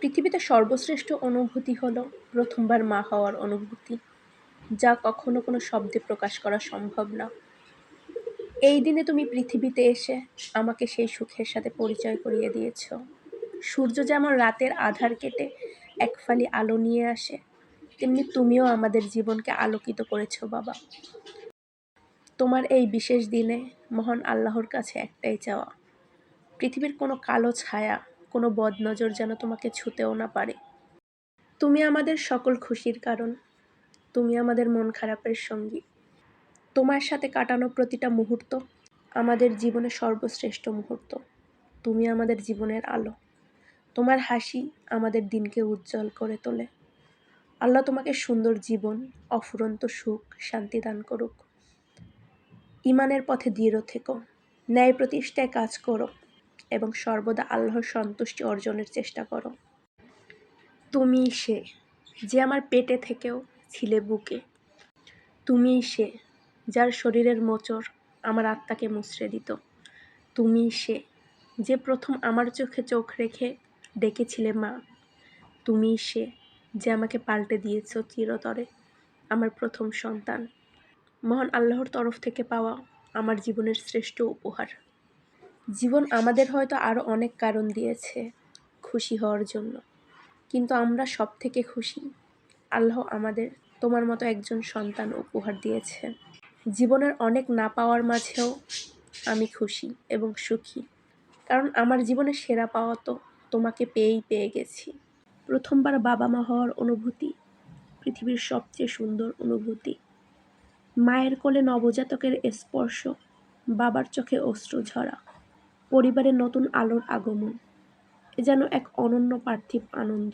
পৃথিবীতে সর্বশ্রেষ্ঠ অনুভূতি হলো প্রথমবার মা হওয়ার অনুভূতি, যা কখনো কোনো শব্দে প্রকাশ করা সম্ভব না। এই দিনে তুমি পৃথিবীতে এসে আমাকে সেই সুখের সাথে পরিচয় করিয়ে দিয়েছ। সূর্য যেমন রাতের আঁধার কেটে এক ফালি আলো নিয়ে আসে, তেমনি তুমিও আমাদের জীবনকে আলোকিত করেছ বাবা। তোমার এই বিশেষ দিনে মহান আল্লাহর কাছে একটাই চাওয়া, পৃথিবীর কোনো কালো ছায়া, কোনো বদনজর যেন তোমাকে ছুঁতেও না পারে। তুমি আমাদের সকল খুশির কারণ, তুমি আমাদের মন খারাপের সঙ্গী। তোমার সাথে কাটানো প্রতিটা মুহূর্ত আমাদের জীবনের সর্বশ্রেষ্ঠ মুহূর্ত। তুমি আমাদের জীবনের আলো, তোমার হাসি আমাদের দিনকে উজ্জ্বল করে তোলে। আল্লাহ তোমাকে সুন্দর জীবন, অফুরন্ত সুখ, শান্তি দান করুক। ঈমানের পথে দৃঢ় থেকো, ন্যায় প্রতিষ্ঠায় কাজ করো এবং সর্বদা আল্লাহর সন্তুষ্টি অর্জনের চেষ্টা করো। তুমিই সে যে আমার পেটে থেকেও ছিলে বুকে। তুমিই সে যার শরীরের মোচড় আমার আত্মাকে মুচড়ে দিত। তুমিই সে যে প্রথম আমার চোখে চোখ রেখে ডেকেছিলে মা। তুমিই সে যে আমাকে পাল্টে দিয়েছ চিরতরে, আমার প্রথম সন্তান। মহান আল্লাহর তরফ থেকে পাওয়া আমার জীবনের শ্রেষ্ঠ উপহার। জীবন আমাদের হয়তো আরও অনেক কারণ দিয়েছে খুশি হওয়ার জন্য, কিন্তু আমরা সব থেকে খুশি আল্লাহ আমাদের তোমার মতো একজন সন্তান উপহার দিয়েছে। জীবনের অনেক না পাওয়ার মাঝেও আমি খুশি এবং সুখী, কারণ আমার জীবনের সেরা পাওয়া তো তোমাকে পেয়ে গেছি। প্রথমবার বাবা মা হওয়ার অনুভূতি পৃথিবীর সবচেয়ে সুন্দর অনুভূতি। মায়ের কোলে নবজাতকের স্পর্শ, বাবার চোখে অশ্রু ঝরা, পরিবারের নতুন আলোর আগমন, এ যেন এক অনন্য পার্থিব আনন্দ।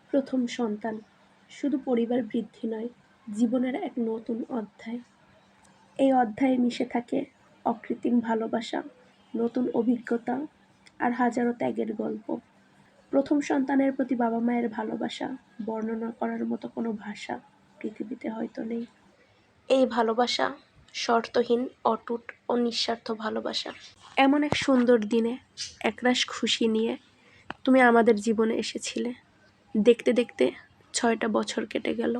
প্রথম সন্তান শুধু পরিবার বৃদ্ধি নয়, জীবনের এক নতুন অধ্যায়। এই অধ্যায়ে মিশে থাকে অকৃত্রিম ভালোবাসা, নতুন অভিজ্ঞতা আর হাজারো ত্যাগের গল্প। প্রথম সন্তানের প্রতি বাবা মায়ের ভালোবাসা বর্ণনা করার মতো কোনো ভাষা পৃথিবীতে হয়তো নেই। এই ভালোবাসা শর্তহীন, অটুট ও নিঃস্বার্থ ভালোবাসা। এমন এক সুন্দর দিনে একরাশ খুশি নিয়ে তুমি আমাদের জীবনে এসেছিলে। দেখতে দেখতে 6টা বছর কেটে গেল।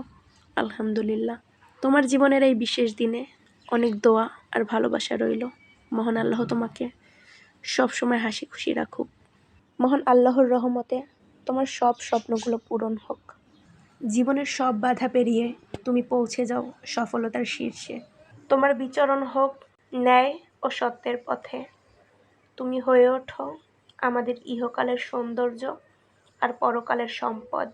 আলহামদুলিল্লাহ। তোমার জীবনের এই বিশেষ দিনে অনেক দোয়া আর ভালোবাসা রইল। মহান আল্লাহ তোমাকে সবসময় হাসি খুশি রাখুক। মহান আল্লাহর রহমতে তোমার সব স্বপ্নগুলো পূরণ হোক। জীবনের সব বাধা পেরিয়ে তুমি পৌঁছে যাও সফলতার শীর্ষে। তোমার বিচরণ হোক ন্যায় ও সত্যের পথে। তুমি হয়ে ওঠো আমাদের ইহকালের সৌন্দর্য আর পরকালের সম্পদ।